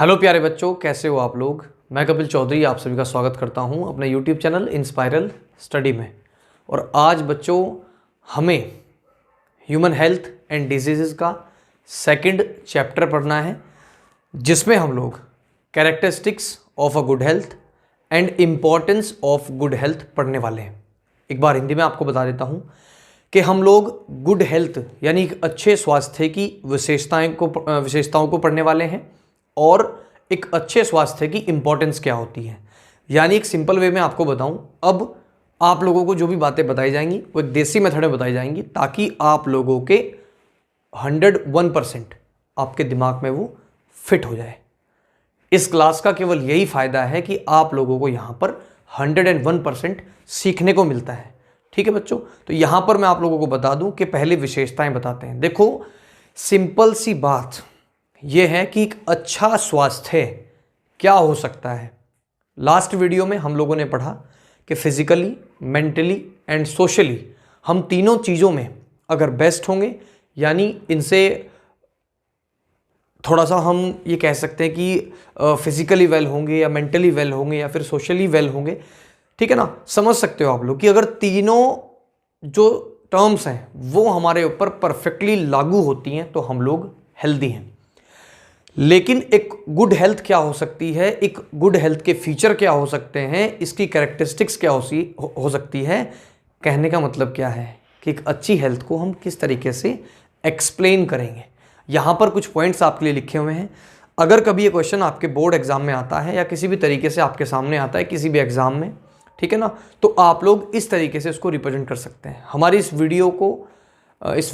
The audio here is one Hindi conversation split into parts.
हेलो प्यारे बच्चों, कैसे हो आप लोग। मैं कपिल चौधरी आप सभी का स्वागत करता हूं अपने यूट्यूब चैनल इंस्पायरल स्टडी में। और आज बच्चों हमें ह्यूमन हेल्थ एंड डिजीज़ का सेकंड चैप्टर पढ़ना है, जिसमें हम लोग characteristics of a good health and importance of good health पढ़ने वाले हैं। एक बार हिंदी में आपको बता देता हूँ कि हम लोग गुड हेल्थ यानी एक अच्छे स्वास्थ्य की विशेषताओं को पढ़ने वाले हैं और एक अच्छे स्वास्थ्य की इंपॉर्टेंस क्या होती है। यानी एक सिंपल वे में आपको बताऊं, अब आप लोगों को जो भी बातें बताई जाएंगी वो एक देसी मेथड में बताई जाएंगी, ताकि आप लोगों के 101% आपके दिमाग में वो फिट हो जाए। इस क्लास का केवल यही फायदा है कि आप लोगों को यहाँ पर 101% सीखने को मिलता है। ठीक है बच्चों, तो यहाँ पर मैं आप लोगों को बता दूं कि पहले विशेषताएं बताते हैं। देखो, सिंपल सी बात यह है कि एक अच्छा स्वास्थ्य क्या हो सकता है। लास्ट वीडियो में हम लोगों ने पढ़ा कि फिजिकली, मेंटली एंड सोशली हम तीनों चीज़ों में अगर बेस्ट होंगे, यानी इनसे थोड़ा सा हम ये कह सकते हैं कि फिजिकली वेल होंगे या मेंटली वेल होंगे या फिर सोशली वेल होंगे। ठीक है ना, समझ सकते हो आप लोग कि अगर तीनों जो टर्म्स हैं वो हमारे ऊपर परफेक्टली लागू होती हैं तो हम लोग हेल्दी हैं। लेकिन एक गुड हेल्थ क्या हो सकती है, एक गुड हेल्थ के फीचर क्या हो सकते हैं, इसकी कैरेक्टरिस्टिक्स क्या हो सकती है। कहने का मतलब क्या है कि एक अच्छी हेल्थ को हम किस तरीके से एक्सप्लेन करेंगे। यहाँ पर कुछ पॉइंट्स आपके लिए लिखे हुए हैं। अगर कभी ये क्वेश्चन आपके बोर्ड एग्जाम में आता है या किसी भी तरीके से आपके सामने आता है किसी भी एग्जाम में, ठीक है ना, तो आप लोग इस तरीके से इसको रिप्रेजेंट कर सकते हैं। हमारी इस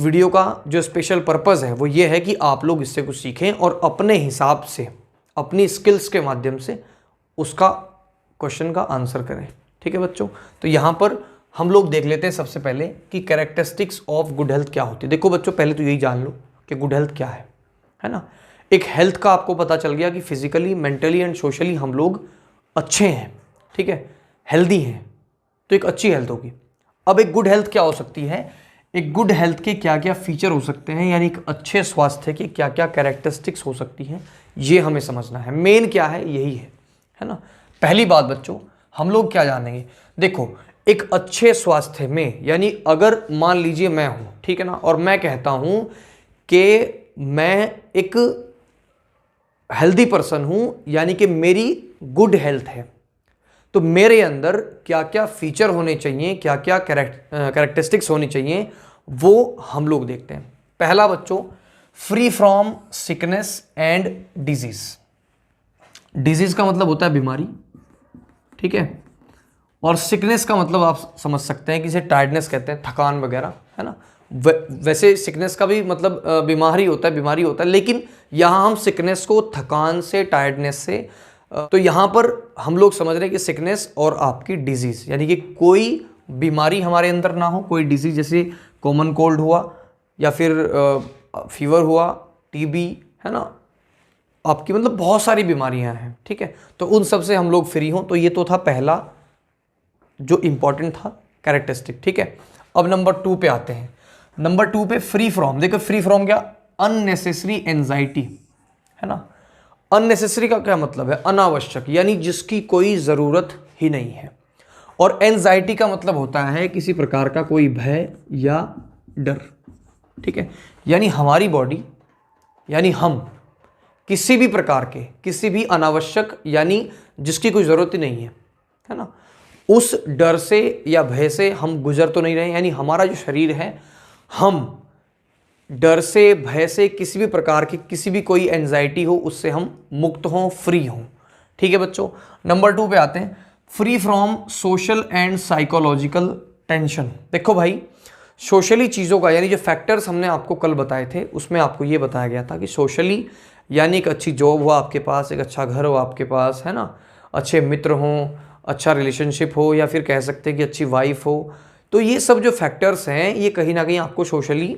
वीडियो का जो स्पेशल पर्पज़ है वो ये है कि आप लोग इससे कुछ सीखें और अपने हिसाब से अपनी स्किल्स के माध्यम से उसका क्वेश्चन का आंसर करें। ठीक है बच्चों, तो यहाँ पर हम लोग देख लेते हैं सबसे पहले कि कैरेक्टरिस्टिक्स ऑफ गुड हेल्थ क्या होती है। देखो बच्चों, पहले तो यही जान लो कि गुड हेल्थ क्या है ना। एक हेल्थ का आपको पता चल गया कि फिजिकली, मेंटली एंड सोशली हम लोग अच्छे हैं, ठीक है, हेल्दी हैं, तो एक अच्छी हेल्थ होगी। अब एक गुड हेल्थ क्या हो सकती है, एक गुड हेल्थ के क्या क्या फीचर हो सकते हैं, यानी एक अच्छे स्वास्थ्य के क्या क्या कैरेक्टरिस्टिक्स हो सकती हैं, ये हमें समझना है। मेन क्या है यही है ना। पहली बात बच्चों, हम लोग क्या जानेंगे, देखो एक अच्छे स्वास्थ्य में, यानी अगर मान लीजिए मैं हूं, ठीक है ना, और मैं कहता हूं कि मैं एक हेल्दी पर्सन हूं, यानी कि मेरी गुड हेल्थ है, तो मेरे अंदर क्या क्या फीचर होने चाहिए, क्या क्या कैरेक्टरिस्टिक्स होनी चाहिए, वो हम लोग देखते हैं। पहला बच्चों, free from sickness and disease. Disease का मतलब होता है बीमारी, ठीक है, और सिकनेस का मतलब आप समझ सकते हैं कि इसे टायर्डनेस कहते हैं, थकान वगैरह, है ना। वैसे सिकनेस का भी मतलब बीमारी होता है, लेकिन यहाँ हम सिकनेस को थकान से, टायर्डनेस से, तो यहाँ पर हम लोग समझ रहे हैं कि सिकनेस और आपकी डिजीज, यानी कि कोई बीमारी हमारे अंदर ना हो, कोई डिजीज जैसे कॉमन कोल्ड हुआ या फिर फीवर हुआ, टीबी, है ना, आपकी मतलब बहुत सारी बीमारियां हैं, ठीक है, तो उन सब से हम लोग फ्री हों। तो ये तो था पहला जो इंपॉर्टेंट था कैरेक्टरिस्टिक, ठीक है। अब नंबर 2 पे आते हैं। नंबर 2 पे फ्री फ्रॉम, देखो फ्री फ्रॉम क्या, अननेसेसरी एंजाइटी, है ना। अननेसेसरी का क्या मतलब है, अनावश्यक, यानी जिसकी कोई ज़रूरत ही नहीं है। और एंजाइटी का मतलब होता है किसी प्रकार का कोई भय या डर, ठीक है, यानी हमारी बॉडी, यानी हम किसी भी प्रकार के, किसी भी अनावश्यक, यानी जिसकी कोई ज़रूरत ही नहीं है ना, उस डर से या भय से हम गुजर तो नहीं रहे। यानी हमारा जो शरीर है, हम डर से, भय से, किसी भी प्रकार की, किसी भी कोई एंजाइटी हो, उससे हम मुक्त हों, फ्री हों। ठीक है बच्चों, नंबर 2 पे आते हैं, free from social and psychological tension. देखो भाई, सोशली चीज़ों का, यानी जो फैक्टर्स हमने आपको कल बताए थे उसमें आपको ये बताया गया था कि सोशली यानी एक अच्छी जॉब हो आपके पास, एक अच्छा घर हो आपके पास, है ना, अच्छे मित्र हों, अच्छा रिलेशनशिप हो, या फिर कह सकते हैं कि अच्छी वाइफ हो। तो ये सब जो फैक्टर्स हैं ये कहीं ना कहीं आपको सोशली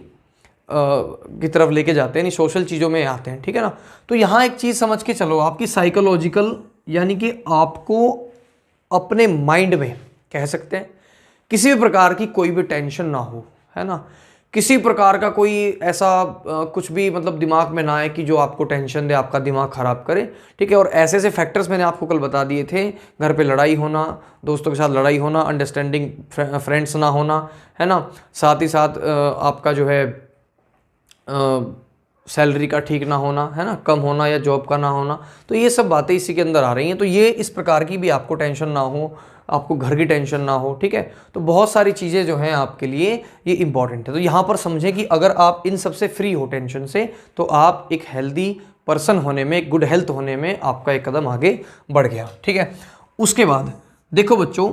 की तरफ लेके जाते हैं, नहीं सोशल चीज़ों में आते हैं, ठीक है ना। तो यहाँ एक चीज़ समझ के चलो, आपकी साइकोलॉजिकल, यानी कि आपको अपने माइंड में कह सकते हैं किसी भी प्रकार की कोई भी टेंशन ना हो, है ना, किसी प्रकार का कोई ऐसा कुछ भी मतलब दिमाग में ना आए कि जो आपको टेंशन दे, आपका दिमाग ख़राब करे, ठीक है। और ऐसे ऐसे फैक्टर्स मैंने आपको कल बता दिए थे, घर पे लड़ाई होना, दोस्तों के साथ लड़ाई होना, अंडरस्टैंडिंग फ्रेंड्स ना होना, है ना, साथ ही साथ आपका जो है सैलरी का ठीक ना होना, है ना, कम होना या जॉब का ना होना, तो ये सब बातें इसी के अंदर आ रही हैं। तो ये इस प्रकार की भी आपको टेंशन ना हो, आपको घर की टेंशन ना हो, ठीक है। तो बहुत सारी चीज़ें जो हैं आपके लिए ये इंपॉर्टेंट है। तो यहाँ पर समझें कि अगर आप इन सब से फ्री हो टेंशन से, तो आप एक हेल्दी पर्सन होने में, गुड हेल्थ होने में आपका एक कदम आगे बढ़ गया, ठीक है। उसके बाद देखो बच्चों,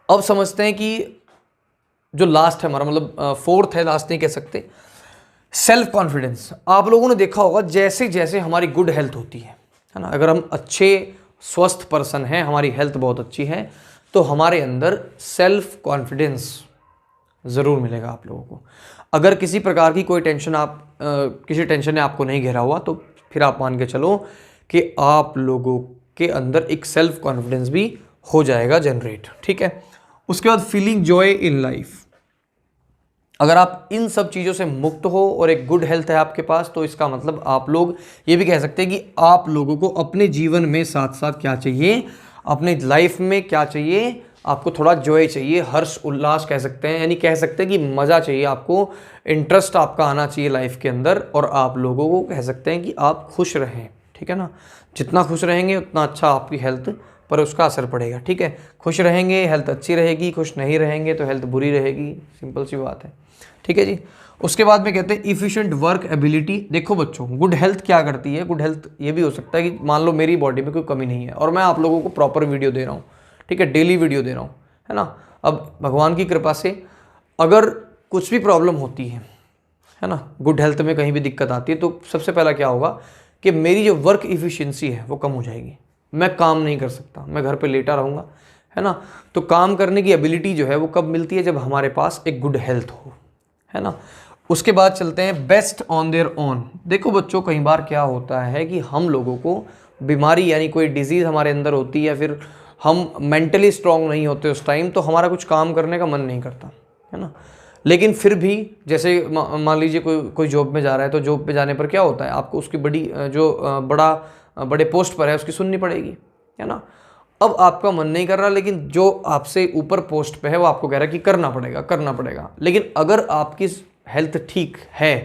अब समझते हैं कि जो लास्ट है हमारा, मतलब फोर्थ है, लास्ट नहीं कह सकते, सेल्फ कॉन्फिडेंस। आप लोगों ने देखा होगा जैसे जैसे हमारी गुड हेल्थ होती है ना, अगर हम अच्छे स्वस्थ पर्सन हैं, हमारी हेल्थ बहुत अच्छी है, तो हमारे अंदर सेल्फ कॉन्फिडेंस ज़रूर मिलेगा आप लोगों को। अगर किसी प्रकार की कोई टेंशन किसी टेंशन ने आपको नहीं घेरा हुआ, तो फिर आप मान के चलो कि आप लोगों के अंदर एक सेल्फ कॉन्फिडेंस भी हो जाएगा जनरेट, ठीक है। उसके बाद फीलिंग जॉय इन लाइफ। अगर आप इन सब चीज़ों से मुक्त हो और एक गुड हेल्थ है आपके पास, तो इसका मतलब आप लोग ये भी कह सकते हैं कि आप लोगों को अपने जीवन में साथ साथ क्या चाहिए, अपने लाइफ में क्या चाहिए, आपको थोड़ा जॉय चाहिए, हर्ष उल्लास कह सकते हैं, यानी कह सकते हैं कि मज़ा चाहिए आपको, इंटरेस्ट आपका आना चाहिए लाइफ के अंदर, और आप लोगों को कह सकते हैं कि आप खुश रहें, ठीक है ना। जितना खुश रहेंगे उतना अच्छा आपकी हेल्थ पर उसका असर पड़ेगा, ठीक है। खुश रहेंगे हेल्थ अच्छी रहेगी, खुश नहीं रहेंगे तो हेल्थ बुरी रहेगी, सिंपल सी बात है, ठीक है जी। उसके बाद में कहते हैं इफिशिएंट वर्क एबिलिटी। देखो बच्चों, गुड हेल्थ क्या करती है, गुड हेल्थ ये भी हो सकता है कि मान लो मेरी बॉडी में कोई कमी नहीं है और मैं आप लोगों को प्रॉपर वीडियो दे रहा हूँ, ठीक है, डेली वीडियो दे रहा हूँ, है ना। अब भगवान की कृपा से अगर कुछ भी प्रॉब्लम होती है ना, गुड हेल्थ में कहीं भी दिक्कत आती है, तो सबसे पहला क्या होगा कि मेरी जो वर्क इफिशिएंसी है वो कम हो जाएगी, मैं काम नहीं कर सकता, मैं घर पे लेटा रहूँगा, है ना। तो काम करने की एबिलिटी जो है वो कब मिलती है, जब हमारे पास एक गुड हेल्थ हो, है ना। उसके बाद चलते हैं बेस्ट ऑन देयर ओन। देखो बच्चों, कई बार क्या होता है कि हम लोगों को बीमारी यानी कोई डिजीज़ हमारे अंदर होती है, या फिर हम मेंटली स्ट्रांग नहीं होते उस टाइम, तो हमारा कुछ काम करने का मन नहीं करता, है ना। लेकिन फिर भी जैसे मान लीजिए कोई जॉब में जा रहा है, तो जॉब पे जाने पर क्या होता है, आपको उसकी बड़े पोस्ट पर है उसकी सुननी पड़ेगी, है ना। अब आपका मन नहीं कर रहा, लेकिन जो आपसे ऊपर पोस्ट पे है वो आपको कह रहा है कि करना पड़ेगा करना पड़ेगा। लेकिन अगर आपकी हेल्थ ठीक है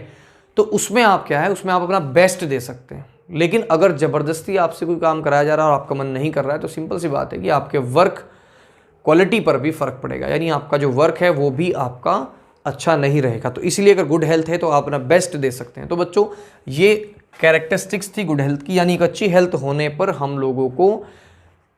तो उसमें आप क्या है, उसमें आप अपना बेस्ट दे सकते हैं। लेकिन अगर ज़बरदस्ती आपसे कोई काम कराया जा रहा है और आपका मन नहीं कर रहा है, तो सिंपल सी बात है कि आपके वर्क क्वालिटी पर भी फ़र्क पड़ेगा, यानी आपका जो वर्क है वो भी आपका अच्छा नहीं रहेगा। तो इसलिए अगर गुड हेल्थ है तो आप अपना बेस्ट दे सकते हैं। तो बच्चों, ये कैरेक्टरिस्टिक्स थी गुड हेल्थ की, यानी एक अच्छी हेल्थ होने पर हम लोगों को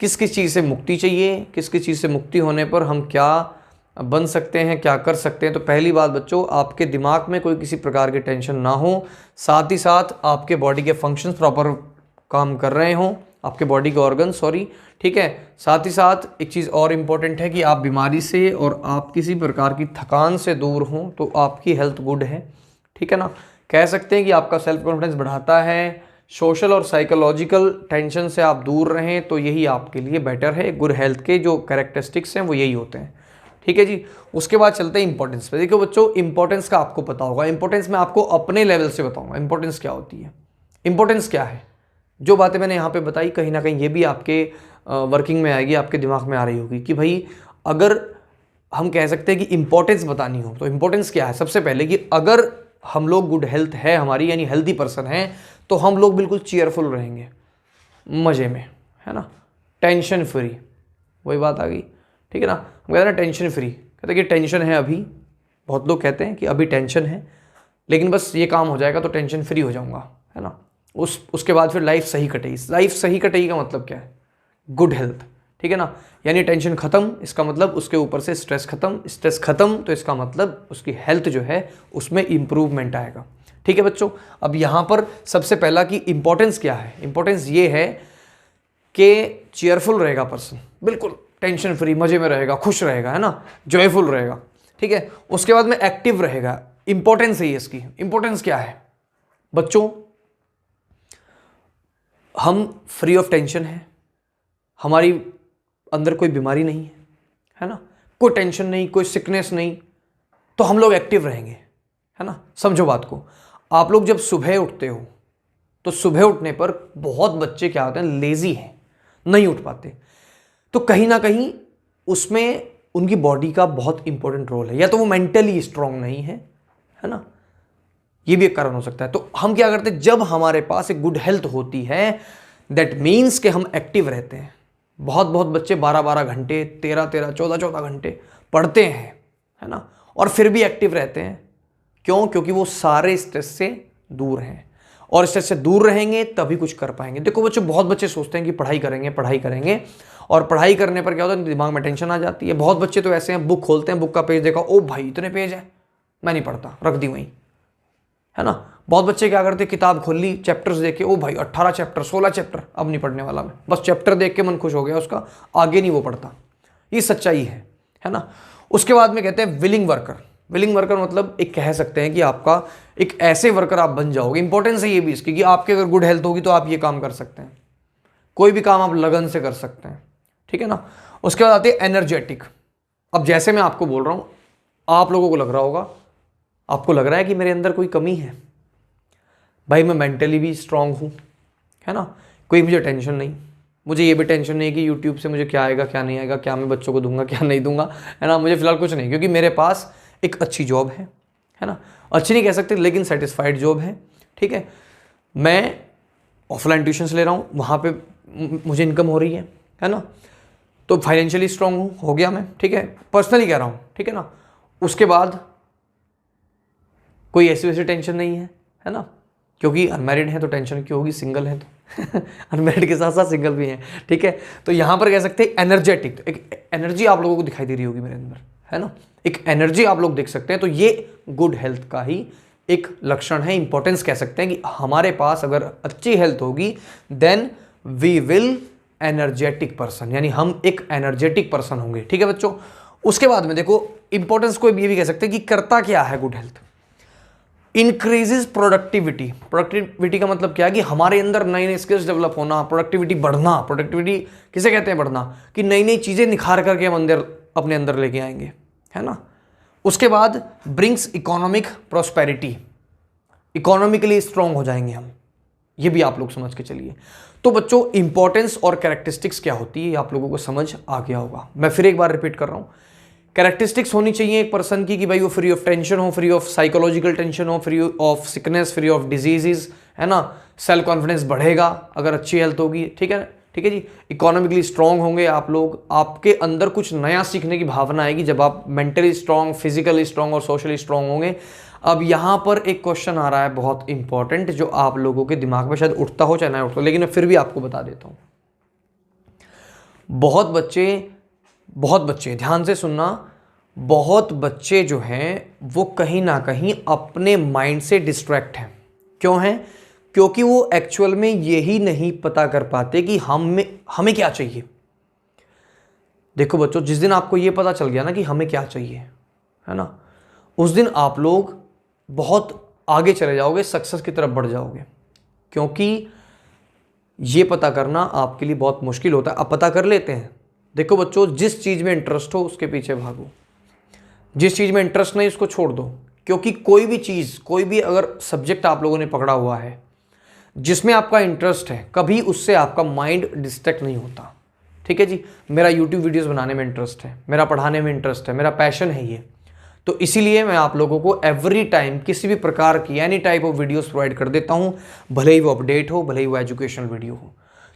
किस किस चीज़ से मुक्ति चाहिए, किस किस चीज़ से मुक्ति होने पर हम क्या बन सकते हैं, क्या कर सकते हैं। तो पहली बात बच्चों, आपके दिमाग में कोई किसी प्रकार की टेंशन ना हो, साथ ही साथ आपके बॉडी के फंक्शंस प्रॉपर काम कर रहे हों, आपके बॉडी के ऑर्गन, सॉरी, ठीक है। साथ ही साथ एक चीज़ और इम्पॉर्टेंट है कि आप बीमारी से और आप किसी प्रकार की थकान से दूर हों, तो आपकी हेल्थ गुड है, ठीक है ना। कह सकते हैं कि आपका सेल्फ कॉन्फिडेंस बढ़ाता है, सोशल और साइकोलॉजिकल टेंशन से आप दूर रहें, तो यही आपके लिए बेटर है। गुड हेल्थ के जो कैरेक्टरिस्टिक्स हैं वो यही होते हैं, ठीक है जी। उसके बाद चलते हैं इंपॉर्टेंस पे। देखो बच्चों, इंपॉर्टेंस का आपको पता होगा, इंपॉर्टेंस मैं आपको अपने लेवल से बताऊंगा इंपॉर्टेंस क्या होती है। इंपॉर्टेंस क्या है, जो बातें मैंने यहाँ पे बताई कहीं ना कहीं ये भी आपके वर्किंग में आएगी, आपके दिमाग में आ रही होगी कि भाई अगर हम कह सकते हैं कि इंपॉर्टेंस बतानी हो तो इंपॉर्टेंस क्या है। सबसे पहले कि अगर हम लोग गुड हेल्थ है हमारी, यानी हेल्दी पर्सन है, तो हम लोग बिल्कुल चीयरफुल रहेंगे, मज़े में, है ना, टेंशन फ्री, वही बात आ गई, ठीक है ना। हम कहते हैं ना टेंशन फ्री, कहते हैं कि टेंशन है अभी, बहुत लोग कहते हैं कि अभी टेंशन है, लेकिन बस ये काम हो जाएगा तो टेंशन फ्री हो जाऊंगा, है ना। उसके बाद फिर लाइफ सही कटेगी। लाइफ सही कटेगी का मतलब क्या है, गुड हेल्थ, ठीक है ना। यानी टेंशन खत्म, इसका मतलब उसके ऊपर से स्ट्रेस खत्म, स्ट्रेस खत्म तो इसका मतलब उसकी हेल्थ जो है उसमें इंप्रूवमेंट आएगा, ठीक है बच्चों। अब यहाँ पर सबसे पहला कि इंपॉर्टेंस क्या है, इंपॉर्टेंस ये है कि चीयरफुल रहेगा पर्सन, बिल्कुल टेंशन फ्री, मजे में रहेगा, खुश रहेगा, है ना, जॉयफुल रहेगा, ठीक है। उसके बाद में एक्टिव रहेगा, इंपॉर्टेंस है इसकी। इंपॉर्टेंस क्या है बच्चों, हम फ्री ऑफ टेंशन है, हमारी अंदर कोई बीमारी नहीं है, है ना, कोई टेंशन नहीं, कोई सिकनेस नहीं, तो तो हम लोग एक्टिव रहेंगे, है ना। समझो बात को, आप लोग जब सुबह उठते हो तो सुबह उठने पर बहुत बच्चे क्या होते हैं, लेजी हैं, नहीं उठ पाते। तो कहीं ना कहीं उसमें उनकी बॉडी का बहुत इंपॉर्टेंट रोल है, या तो वो मेंटली स्ट्रांग नहीं है ना, ये भी एक कारण हो सकता है। तो हम क्या करते हैं, जब हमारे पास एक गुड हेल्थ होती है, दैट मीन्स कि हम एक्टिव रहते हैं। बहुत बहुत बच्चे 12-12 घंटे, 13-13, 14-14 घंटे पढ़ते हैं, है ना, और फिर भी एक्टिव रहते हैं। क्यों? क्योंकि वो सारे स्ट्रेस से दूर हैं, और स्ट्रेस से दूर रहेंगे तभी कुछ कर पाएंगे। देखो बच्चों, बहुत बच्चे सोचते हैं कि पढ़ाई करेंगे, और पढ़ाई करने पर क्या होता है, दिमाग में टेंशन आ जाती है। बहुत बच्चे तो ऐसे हैं, बुक खोलते हैं, बुक का पेज देखा, ओ भाई इतने पेज है, मैं नहीं पढ़ता, रख दी वहीं, है ना। बहुत बच्चे क्या करते हैं, किताब खोल ली, चैप्टर्स देख के, ओ भाई 18 चैप्टर, 16 चैप्टर, अब नहीं पढ़ने वाला मैं, बस चैप्टर देख के मन खुश हो गया उसका, आगे नहीं वो पढ़ता। ये सच्चाई है ना। उसके बाद में कहते हैं विलिंग वर्कर। विलिंग वर्कर मतलब एक कह सकते हैं कि आपका एक ऐसे वर्कर आप बन जाओगे। इंपॉर्टेंस है ये भी इसकी कि आपके अगर गुड हेल्थ होगी तो आप ये काम कर सकते हैं, कोई भी काम आप लगन से कर सकते हैं, ठीक है ना। उसके बाद आते हैं एनर्जेटिक। अब जैसे मैं आपको बोल रहा हूँ, आप लोगों को लग रहा होगा, आपको लग रहा है कि मेरे अंदर कोई कमी है, भाई मैं मेंटली भी स्ट्रांग हूँ, है ना, कोई मुझे टेंशन नहीं, मुझे ये भी टेंशन नहीं कि यूट्यूब से मुझे क्या आएगा क्या नहीं आएगा, क्या मैं बच्चों को दूंगा क्या नहीं दूंगा, है ना, मुझे फिलहाल कुछ नहीं, क्योंकि मेरे पास एक अच्छी जॉब है ना, अच्छी नहीं कह सकते लेकिन सेटिस्फाइड जॉब है, ठीक है। मैं ऑफलाइन ट्यूशन्स ले रहा हूँ, वहाँ पे मुझे इनकम हो रही है ना, तो फाइनेंशियली स्ट्रांग हूँ, हो गया मैं, ठीक है, पर्सनली कह रहा हूँ, ठीक है ना। उसके बाद कोई ऐसी वैसी टेंशन नहीं है ना, क्योंकि अनमैरिड है तो टेंशन क्यों होगी, सिंगल है तो अनमैरिड के साथ साथ सिंगल भी हैं, ठीक है। तो यहाँ पर कह सकते हैं एनर्जेटिक, तो एक एनर्जी आप लोगों को दिखाई दे रही होगी मेरे अंदर, है ना, एक एनर्जी आप लोग देख सकते हैं। तो ये गुड हेल्थ का ही एक लक्षण है, इंपॉर्टेंस कह सकते हैं कि हमारे पास अगर अच्छी हेल्थ होगी then we will energetic person, यानी हम एक एनर्जेटिक पर्सन होंगे, ठीक है बच्चों। उसके बाद में देखो इंपॉर्टेंस को ये भी कह सकते हैं कि करता क्या है good health, increases productivity. Productivity का मतलब क्या है कि हमारे अंदर नई नई स्किल्स डेवलप होना, प्रोडक्टिविटी बढ़ना। प्रोडक्टिविटी किसे कहते हैं, बढ़ना, कि नई नई चीजें निखार करके हम अंदर अपने अंदर लेके आएंगे, है ना। उसके बाद brings economic prosperity, economically strong हो जाएंगे हम, ये भी आप लोग समझ के चलिए। तो बच्चों इंपॉर्टेंस और कैरेक्टरिस्टिक्स क्या होती है आप लोगों को समझ आ गया होगा। मैं फिर एक बार रिपीट कर रहा हूं, कैरेक्टरिस्टिक्स होनी चाहिए एक पर्सन की कि भाई वो फ्री ऑफ टेंशन हो, फ्री ऑफ साइकोलॉजिकल टेंशन हो, free of sickness, free of diseases, है ना। सेल्फ कॉन्फिडेंस बढ़ेगा अगर अच्छी हेल्थ होगी, ठीक है जी। इकोनॉमिकली स्ट्रांग होंगे आप लोग, आपके अंदर कुछ नया सीखने की भावना आएगी जब आप मेंटली स्ट्रांग, फिजिकली स्ट्रांग और सोशली स्ट्रांग होंगे। अब यहाँ पर एक क्वेश्चन आ रहा है बहुत इंपॉर्टेंट, जो आप लोगों के दिमाग में शायद उठता हो चाहे ना उठता हो, लेकिन मैं फिर भी आपको बता देता हूँ। बहुत बच्चे ध्यान से सुनना, बहुत बच्चे जो हैं वो कहीं ना कहीं अपने माइंड से डिस्ट्रैक्ट हैं। क्यों हैं? क्योंकि वो एक्चुअल में यही नहीं पता कर पाते कि हमें क्या चाहिए। देखो बच्चों, जिस दिन आपको ये पता चल गया ना कि हमें क्या चाहिए, है ना, उस दिन आप लोग बहुत आगे चले जाओगे, सक्सेस की तरफ बढ़ जाओगे। क्योंकि ये पता करना आपके लिए बहुत मुश्किल होता है। अब पता कर लेते हैं। देखो बच्चों, जिस चीज़ में इंटरेस्ट हो उसके पीछे भागो, जिस चीज़ में इंटरेस्ट नहीं उसको छोड़ दो। क्योंकि कोई भी चीज़, कोई भी अगर सब्जेक्ट आप लोगों ने पकड़ा हुआ है जिसमें आपका इंटरेस्ट है, कभी उससे आपका माइंड डिस्ट्रैक्ट नहीं होता। ठीक है जी। मेरा यूट्यूब वीडियोस बनाने में इंटरेस्ट है, मेरा पढ़ाने में इंटरेस्ट है, मेरा पैशन है ये, तो इसीलिए मैं आप लोगों को एवरी टाइम किसी भी प्रकार की any type of videos provide कर देता हूँ, भले ही वो अपडेट हो, भले ही वो एजुकेशनल वीडियो हो।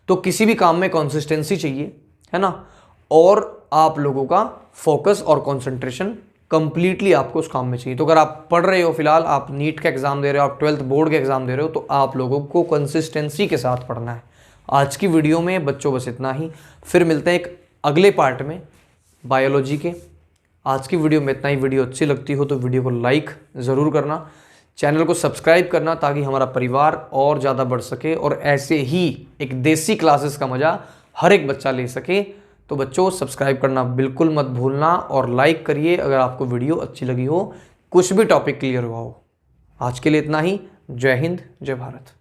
तो किसी भी काम में कंसिस्टेंसी चाहिए, है ना, और आप लोगों का फोकस और कंसंट्रेशन कंप्लीटली आपको उस काम में चाहिए। तो अगर आप पढ़ रहे हो, फिलहाल आप नीट का एग्जाम दे रहे हो, आप 12th बोर्ड के एग्जाम दे रहे हो, तो आप लोगों को कंसिस्टेंसी के साथ पढ़ना है। आज की वीडियो में बच्चों बस इतना ही, फिर मिलते हैं एक अगले पार्ट में बायोलॉजी के। आज की वीडियो में इतना ही। वीडियो अच्छी लगती हो तो वीडियो को लाइक ज़रूर करना, चैनल को सब्सक्राइब करना, ताकि हमारा परिवार और ज़्यादा बढ़ सके और ऐसे ही एक देसी क्लासेस का मज़ा हर एक बच्चा ले सके। तो बच्चों, सब्सक्राइब करना बिल्कुल मत भूलना और लाइक करिए अगर आपको वीडियो अच्छी लगी हो, कुछ भी टॉपिक क्लियर हुआ हो। आज के लिए इतना ही। जय हिंद, जय भारत।